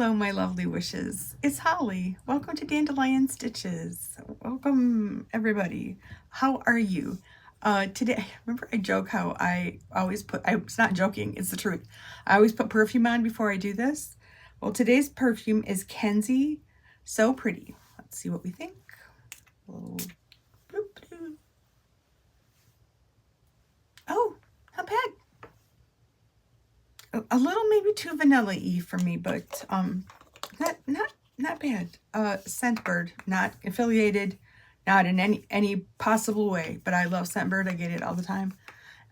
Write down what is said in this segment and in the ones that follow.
Hello, my lovely wishes. It's Holly. Welcome to Dandelion Stitches. Welcome, everybody. How are you? Today, remember I joke how I always put, it's not joking, it's the truth. I always put perfume on before I do this. Well, today's perfume is Kenzie So Pretty. Let's see what we think. Oh, not bad. A little maybe too vanilla-y for me, but not bad. Scentbird, not affiliated, not in any possible way, but I love Scentbird. I get it all the time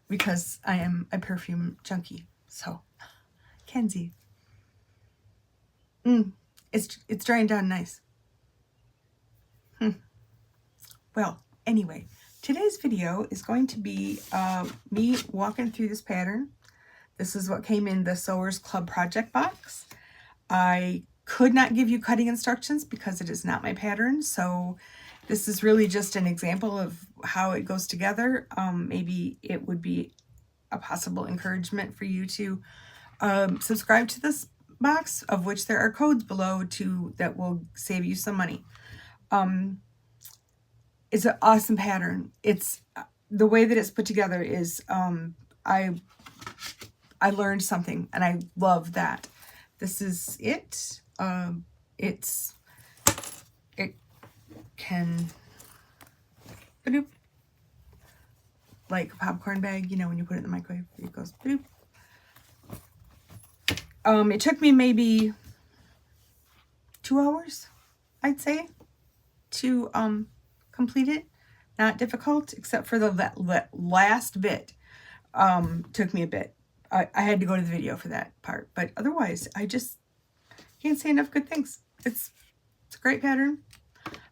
because I am a perfume junkie. So, Kenzie. It's drying down nice. Well, anyway, today's video is going to be me walking through this pattern. This is what came in the SEWERS Club project box. I could not give you cutting instructions because it is not my pattern, so this is really just an example of how it goes together. Maybe it would be a possible encouragement for you to subscribe to this box, of which there are codes below that will save you some money. It's an awesome pattern. It's the way that it's put together is I learned something, and I love that. This is it. It can, bloop, like a popcorn bag, you know, when you put it in the microwave, it goes bloop. It took me maybe 2 hours, I'd say, to complete it. Not difficult, except for the last bit. Took me a bit. I had to go to the video for that part, but otherwise, I just can't say enough good things. It's a great pattern.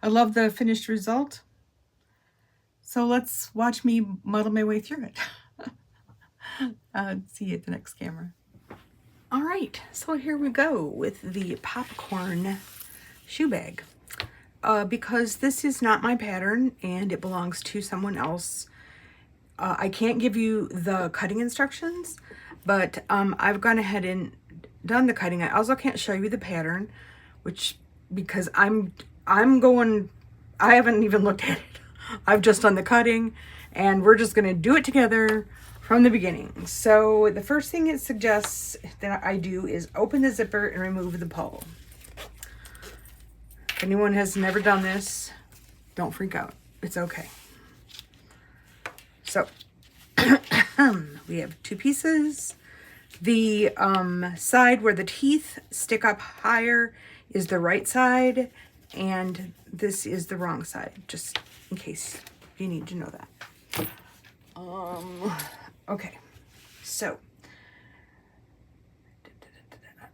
I love the finished result. So let's watch me muddle my way through it. See you at the next camera. All right, so here we go with the popcorn shoe bag. Because this is not my pattern and it belongs to someone else, I can't give you the cutting instructions, but I've gone ahead and done the cutting. I also can't show you the pattern, because I haven't even looked at it. I've just done the cutting, and we're just gonna do it together from the beginning. So the first thing it suggests that I do is open the zipper and remove the pull. If anyone has never done this, don't freak out. It's okay. So we have two pieces. The side where the teeth stick up higher is the right side, and this is the wrong side, just in case you need to know that. Okay, so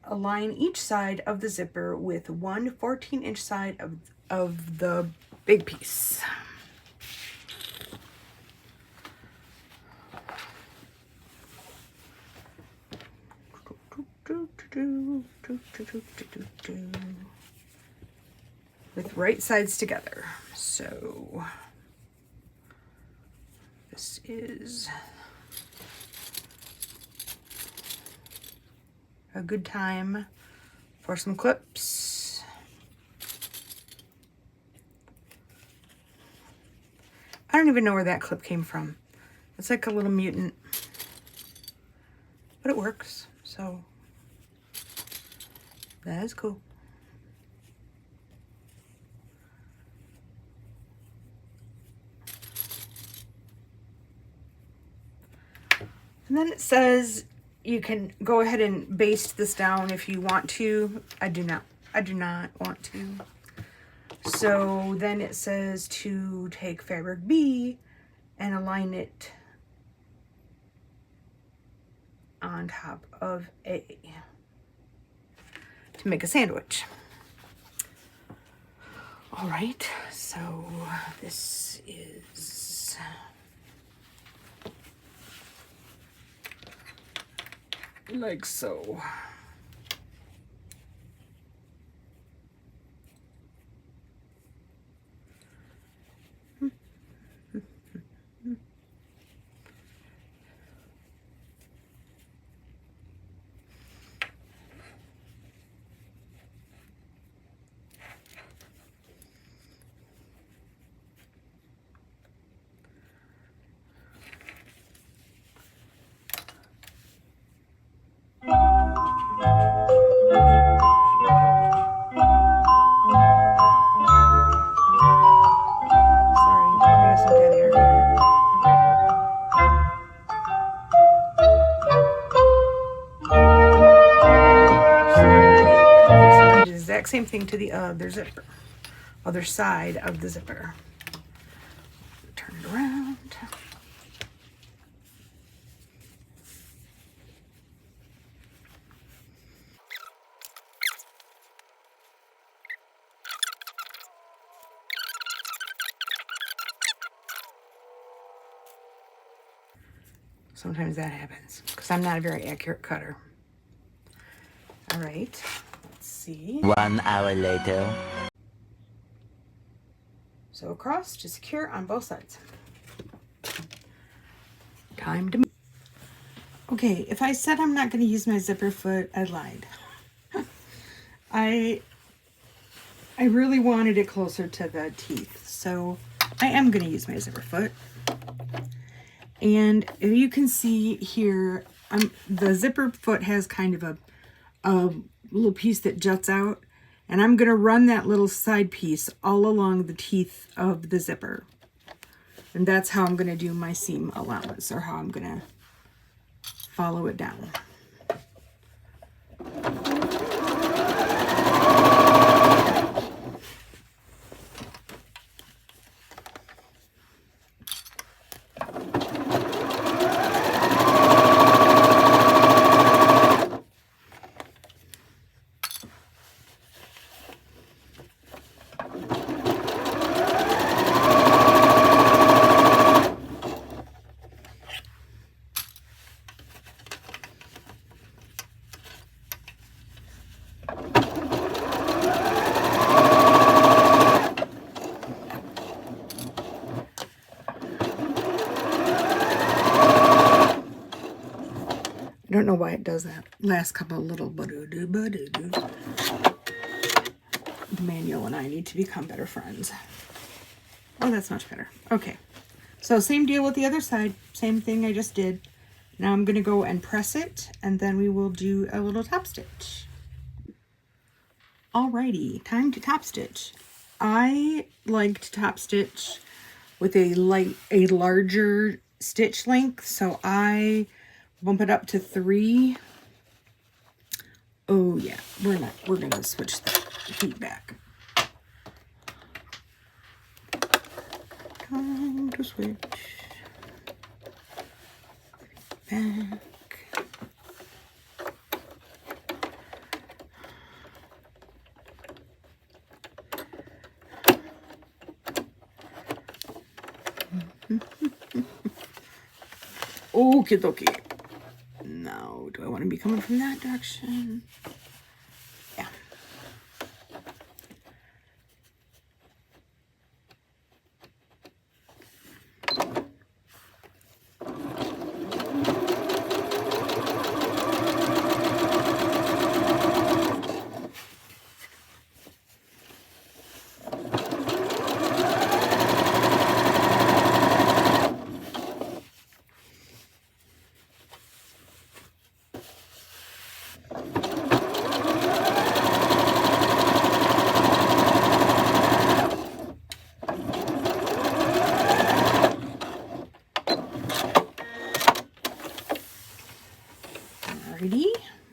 align each side of the zipper with one 14-inch side of the big piece. With right sides together. So this is a good time for some clips. I don't even know where that clip came from. It's like a little mutant, but it works, so that is cool. And then it says you can go ahead and baste this down if you want to. I do not want to. So then it says to take fabric B and align it on top of A to make a sandwich. All right, so this is like so. exact same thing to the other zipper, other side of the zipper. Turn it around. Sometimes that happens because I'm not a very accurate cutter. All right, let's see. 1 hour later. So across to secure on both sides. Time to move. Okay, if I said I'm not going to use my zipper foot, I lied. I really wanted it closer to the teeth, so I am going to use my zipper foot. And if you can see here, the zipper foot has kind of a little piece that juts out, and I'm going to run that little side piece all along the teeth of the zipper. And that's how I'm going to do my seam allowance, or how I'm going to follow it down. I don't know why it does that last couple of little ba-do-do-ba-do-do. The manual and I need to become better friends. Oh, that's much better. Okay, so same deal with the other side. Same thing I just did. Now I'm going to go and press it, and then we will do a little top stitch. Alrighty, time to top stitch. I like to top stitch with a larger stitch length, so I bump it up to 3. Oh yeah, we're gonna switch the feet back. Time to switch back. Okie dokie. Now, do I want to be coming from that direction? Yeah.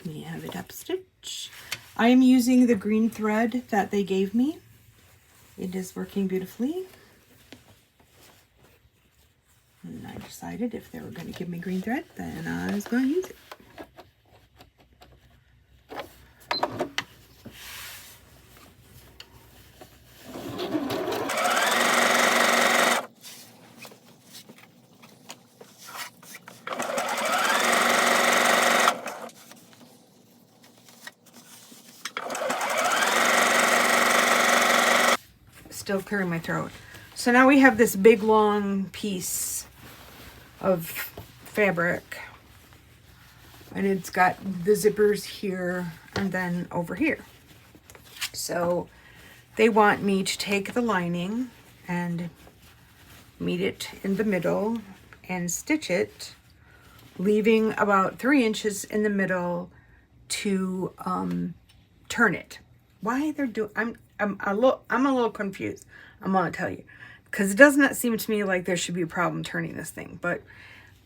We have it up stitch. I am using the green thread that they gave me. It is working beautifully. And I decided if they were going to give me green thread, then I was going to use it. Still clearing my throat. So now we have this big long piece of fabric, and it's got the zippers here and then over here. So they want me to take the lining and meet it in the middle and stitch it, leaving about 3 inches in the middle to turn it. Why they're doing, I'm a little confused. I'm gonna tell you, because it does not seem to me like there should be a problem turning this thing. But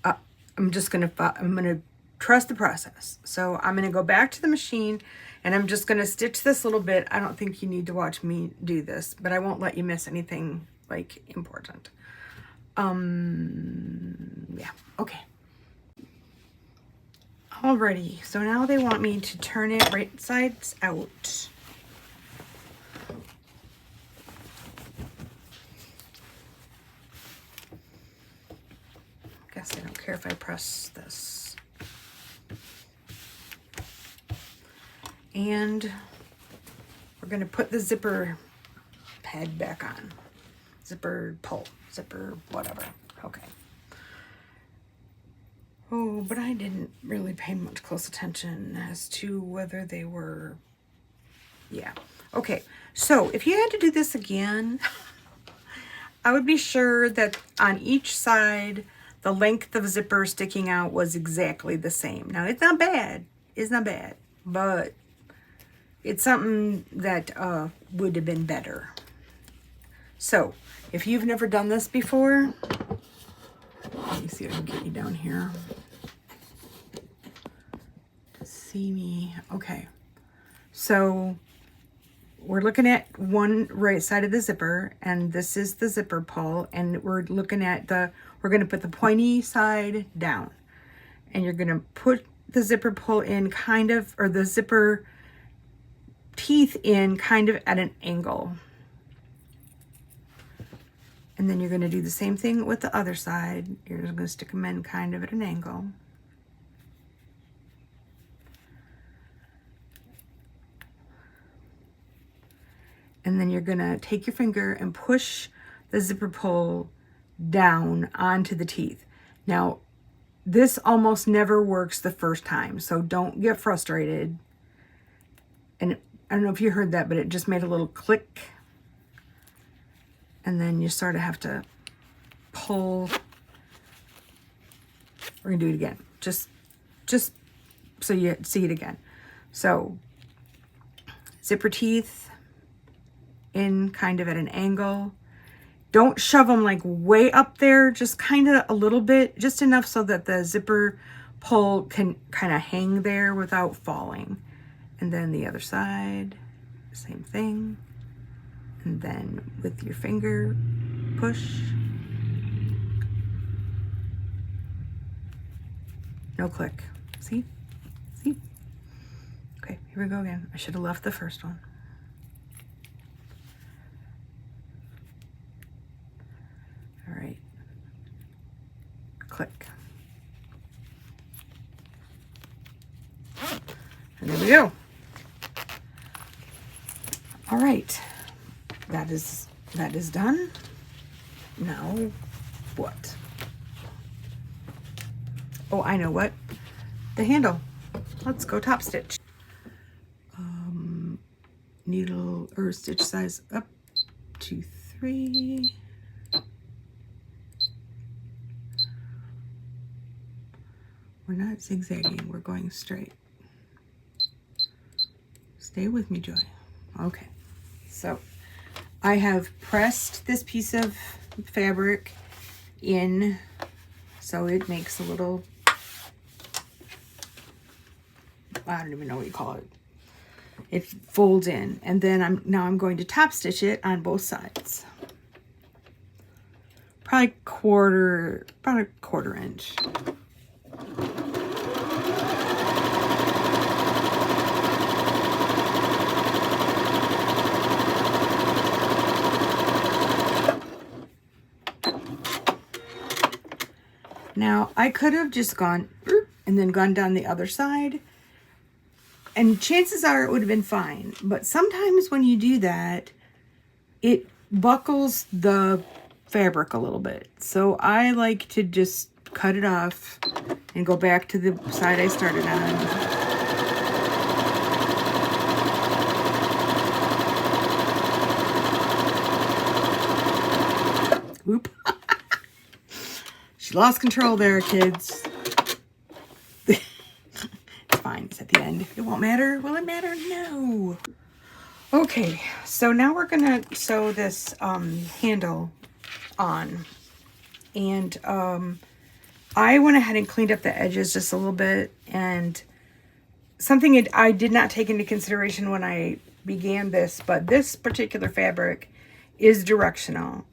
I'm gonna trust the process. So I'm going to go back to the machine and I'm just going to stitch this little bit. I don't think you need to watch me do this, but I won't let you miss anything like important. Yeah, okay. Alrighty, so now they want me to turn it right sides out. Guess I don't care if I press this. And we're going to put the zipper head back on. Zipper pull, zipper whatever. Okay. Oh, but I didn't really pay much close attention as to whether they were, yeah. Okay, so if you had to do this again, I would be sure that on each side, the length of zipper sticking out was exactly the same. Now, it's not bad. It's not bad, but it's something that would have been better. So, if you've never done this before, let me see if I can get you down here to see me. Okay, so we're looking at one right side of the zipper, and this is the zipper pull, and we're looking at we're going to put the pointy side down, and you're going to put the zipper pull in kind of, or the zipper teeth in kind of at an angle. And then you're going to do the same thing with the other side. You're just going to stick them in kind of at an angle. And then you're going to take your finger and push the zipper pull down onto the teeth. Now, this almost never works the first time, so don't get frustrated. And I don't know if you heard that, but it just made a little click. And then you sort of have to pull. We're gonna do it again. Just so you see it again. So zipper teeth in kind of at an angle. Don't shove them like way up there, just kind of a little bit, just enough so that the zipper pull can kind of hang there without falling. And then the other side, same thing. And then with your finger, push. No click. See? See? Okay, here we go again. I should have left the first one. All right. Click. And there we go. All right. That is done. Now, what? Oh, I know what. The handle. Let's go top stitch. Needle or stitch size up to 3. We're not zigzagging, we're going straight. Stay with me, Joy. Okay, so I have pressed this piece of fabric in so it makes a little, I don't even know what you call it. It folds in, and then I'm going to top stitch it on both sides. Probably about a quarter inch. Now, I could have just gone and then gone down the other side, and chances are it would have been fine. But sometimes when you do that, it buckles the fabric a little bit. So I like to just cut it off and go back to the side I started on. Whoop. She lost control there, kids. It's fine, it's at the end. It won't matter. Will it matter? No. Okay, so now we're gonna sew this handle on. And I went ahead and cleaned up the edges just a little bit, and something I did not take into consideration when I began this, but this particular fabric is directional,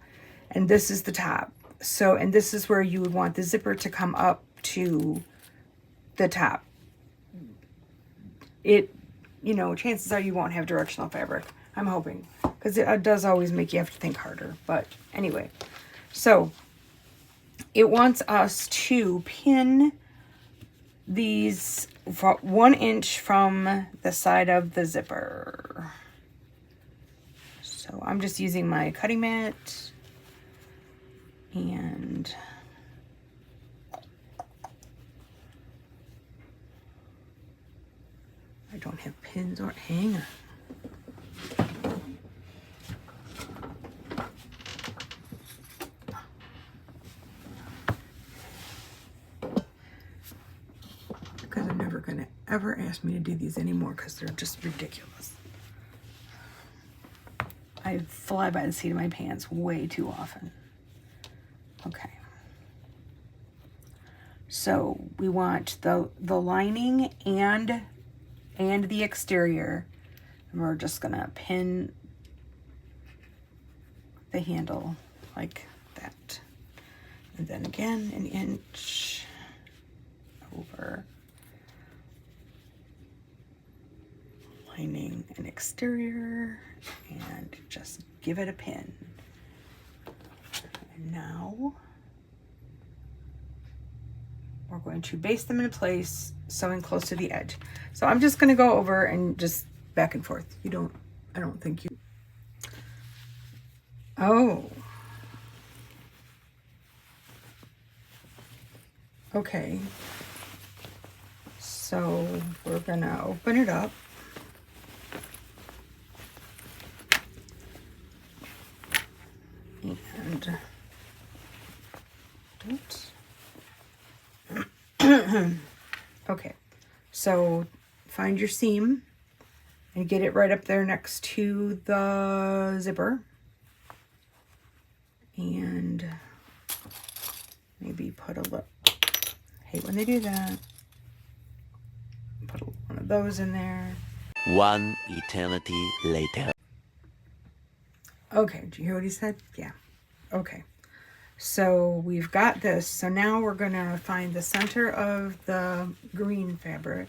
and this is the top. So, and this is where you would want the zipper to come up to the top. It, you know, chances are you won't have directional fabric. I'm hoping, because it does always make you have to think harder. But anyway, so it wants us to pin these 1 inch from the side of the zipper. So I'm just using my cutting mat, and I don't have pins or hanger. Because I'm never gonna ever ask me to do these anymore because they're just ridiculous. I fly by the seat of my pants way too often. Okay. So we want the lining and the exterior, and we're just gonna pin the handle like that, and then again 1 inch over lining and exterior, and just give it a pin. And now we're going to baste them in place, sewing close to the edge. So I'm just going to go over and just back and forth. I don't think you. Oh. Okay. So we're going to open it up. And okay, so find your seam and get it right up there next to the zipper, and maybe put a little, hate when they do that, put one of those in there. 1 eternity later. Okay, did you hear what he said? Yeah. Okay. So we've got this. So now we're going to find the center of the green fabric.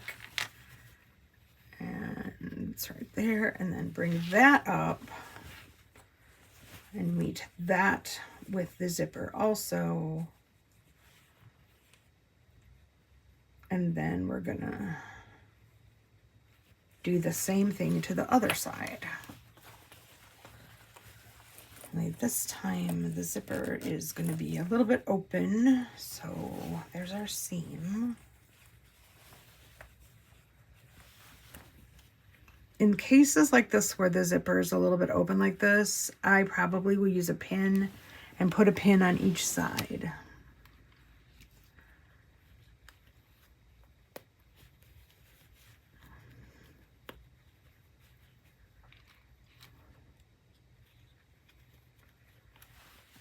And it's right there. And then bring that up and meet that with the zipper also. And then we're going to do the same thing to the other side. Only this time the zipper is going to be a little bit open, so there's our seam. In cases like this where the zipper is a little bit open like this, I probably will use a pin and put a pin on each side.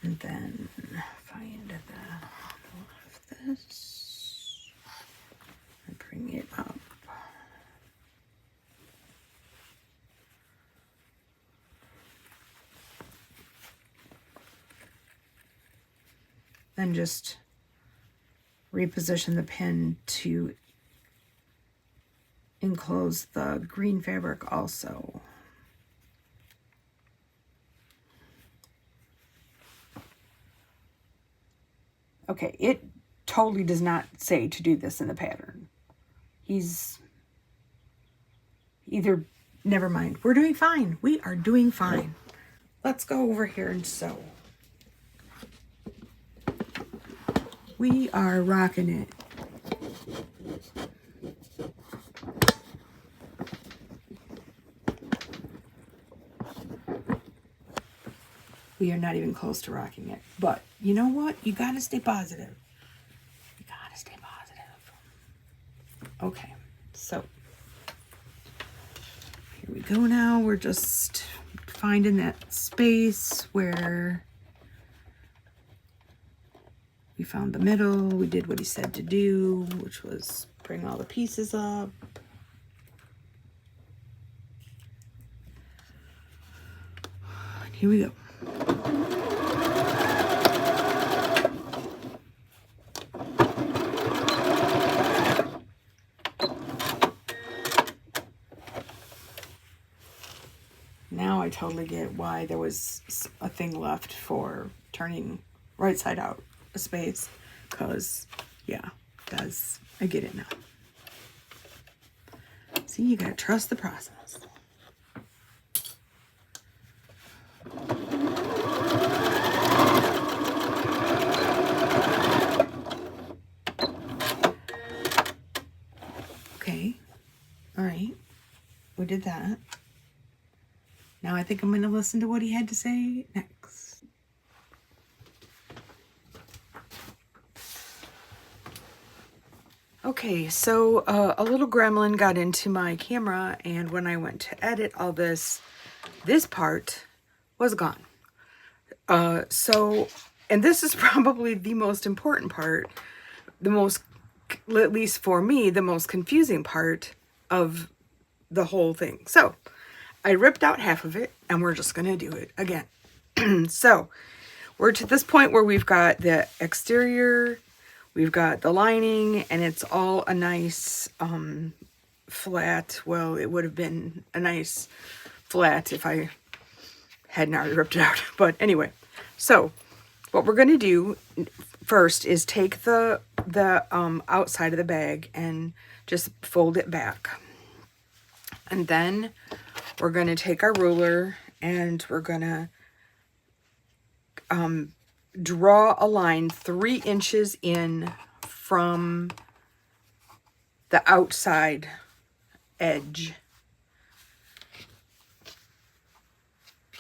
And then find the middle of this and bring it up. Then just reposition the pin to enclose the green fabric also. Okay, it totally does not say to do this in the pattern. He's either, never mind, we're doing fine. We are doing fine. Let's go over here and sew. We are rocking it. We are not even close to rocking it. But you know what? You gotta stay positive. You gotta stay positive. Okay, so here we go now. We're just finding that space where we found the middle. We did what he said to do, which was bring all the pieces up. And here we go. Now I totally get why there was a thing left for turning right side out a space, because yeah, I get it now. See, you gotta trust the process. Okay, all right, we did that. Now I think I'm going to listen to what he had to say next. Okay, so a little gremlin got into my camera, and when I went to edit all this part was gone. And this is probably the most important part, at least for me, the most confusing part of the whole thing. So I ripped out half of it, and we're just going to do it again. So we're to this point where we've got the exterior, we've got the lining, and it's all a nice flat. Well, it would have been a nice flat if I hadn't already ripped it out. But anyway, so what we're going to do first is take the outside of the bag and just fold it back. And then we're going to take our ruler and we're going to draw a line 3 inches in from the outside edge.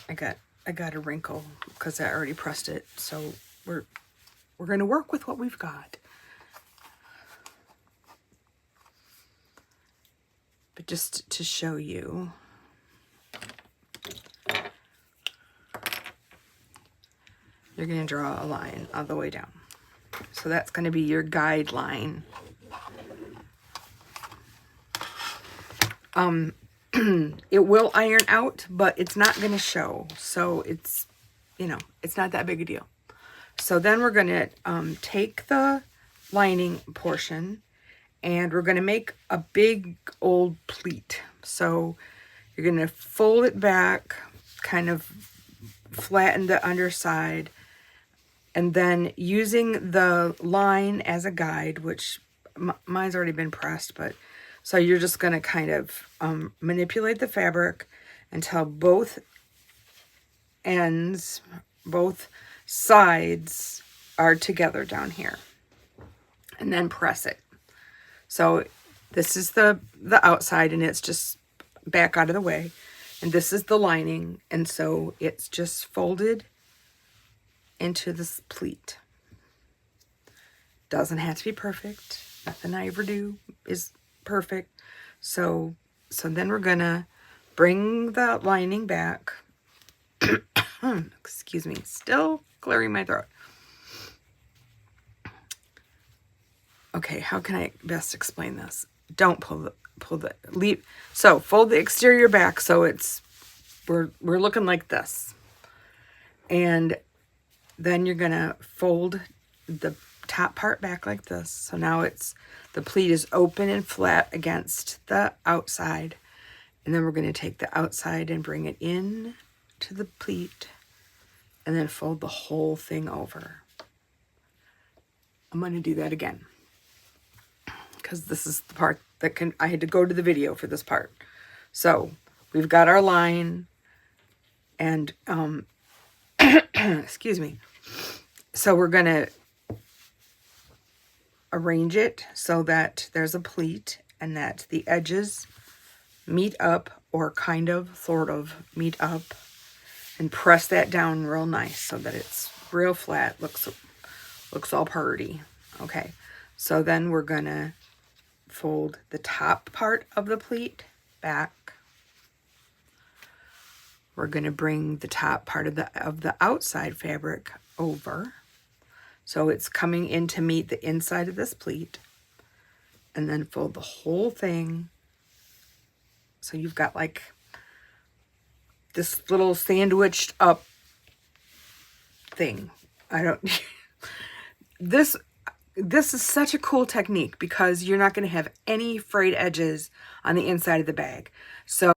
I got a wrinkle because I already pressed it, so we're going to work with what we've got. But just to show you, you're going to draw a line all the way down. So that's going to be your guideline. It will iron out, but it's not going to show. So it's, it's not that big a deal. So then we're going to take the lining portion and we're going to make a big old pleat. So you're going to fold it back, kind of flatten the underside, and then using the line as a guide, which mine's already been pressed, but so you're just going to kind of manipulate the fabric until both ends, both sides are together down here, and then press it. So this is the outside, and it's just back out of the way, and this is the lining, and so it's just folded into this pleat. Doesn't have to be perfect. Nothing I ever do is perfect. So then we're gonna bring the lining back. Excuse me, still clearing my throat. Okay, how can I best explain this? Don't so fold the exterior back so it's we're looking like this. And then you're gonna fold the top part back like this. So now the pleat is open and flat against the outside. And then we're gonna take the outside and bring it in to the pleat and then fold the whole thing over. I'm gonna do that again, because this is the part that I had to go to the video for this part. So we've got our line and excuse me. So we're gonna arrange it so that there's a pleat and that the edges meet up, or kind of, sort of meet up, and press that down real nice so that it's real flat, looks all purty. Okay, so then we're gonna fold the top part of the pleat back. We're gonna bring the top part of the outside fabric over. So it's coming in to meet the inside of this pleat. And then fold the whole thing. So you've got like this little sandwiched up thing. I don't... This is such a cool technique because you're not going to have any frayed edges on the inside of the bag. So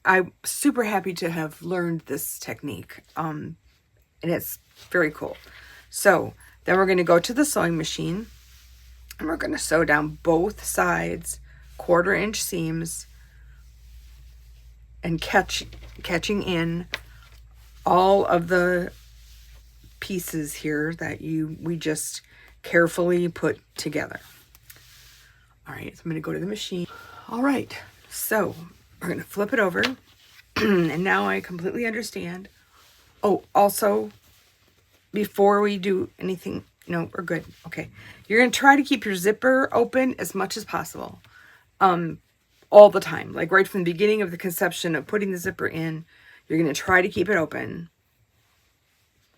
I'm super happy to have learned this technique. And it's very cool. So then we're going to go to the sewing machine and we're going to sew down both sides, 1/4 inch seams, and catching in all of the pieces here that we just carefully put together. All right, so I'm going to go to the machine. All right, so we're going to flip it over. And now I completely understand. Oh, also, before we do anything, no, we're good. Okay, you're going to try to keep your zipper open as much as possible. All the time, like right from the beginning of the conception of putting the zipper in, you're going to try to keep it open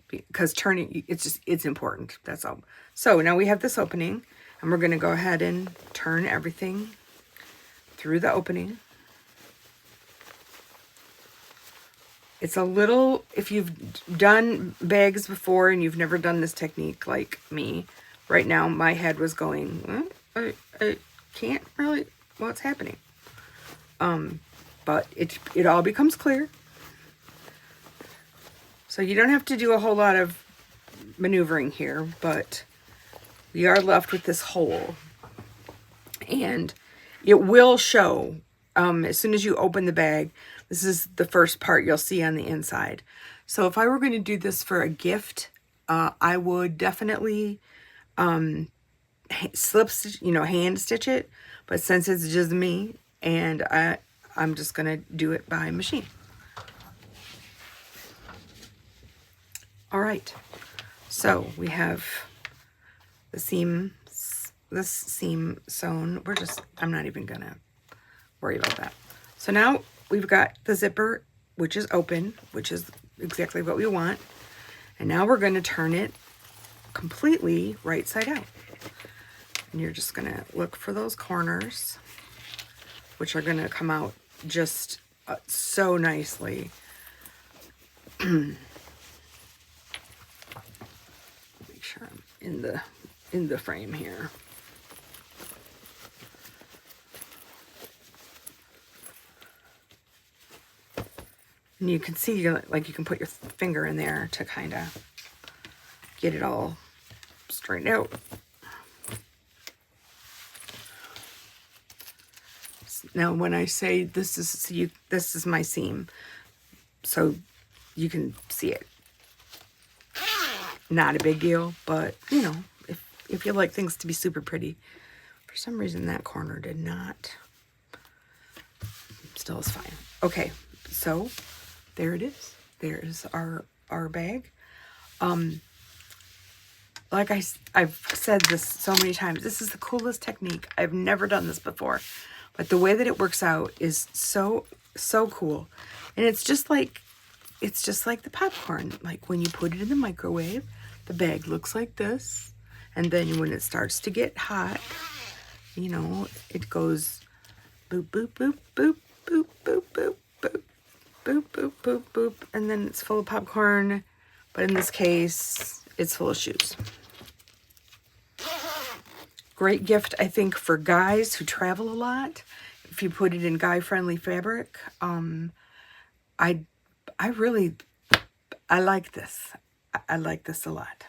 because turning, it's important. That's all. So now we have this opening and we're going to go ahead and turn everything through the opening. It's a little, if you've done bags before and you've never done this technique like me, right now my head was going, I can't really, what's happening? But it all becomes clear. So you don't have to do a whole lot of maneuvering here, but we are left with this hole. And it will show, as soon as you open the bag, this is the first part you'll see on the inside. So if I were going to do this for a gift, I would definitely slip stitch, hand stitch it. But since it's just me, and I'm just going to do it by machine. All right, so we have the seam, this seam sewn. I'm not even going to worry about that. So now we've got the zipper, which is open, which is exactly what we want. And now we're going to turn it completely right side out. And you're just going to look for those corners, which are going to come out just so nicely. Make sure I'm in the frame here. And you can see, like, you can put your finger in there to kind of get it all straightened out. Now, when I say this is my seam, so you can see it. Not a big deal, but if you like things to be super pretty, for some reason that corner did not. Still is fine. Okay, so there it is. There's our bag. Like I've said this so many times, this is the coolest technique. I've never done this before, but the way that it works out is so cool. And it's just like the popcorn. Like when you put it in the microwave, the bag looks like this, and then when it starts to get hot, it goes boop boop boop boop boop boop boop boop boop boop boop boop, and then it's full of popcorn, but in this case it's full of shoes. Great gift, I think, for guys who travel a lot. If you put it in guy-friendly fabric, I like this. I like this a lot.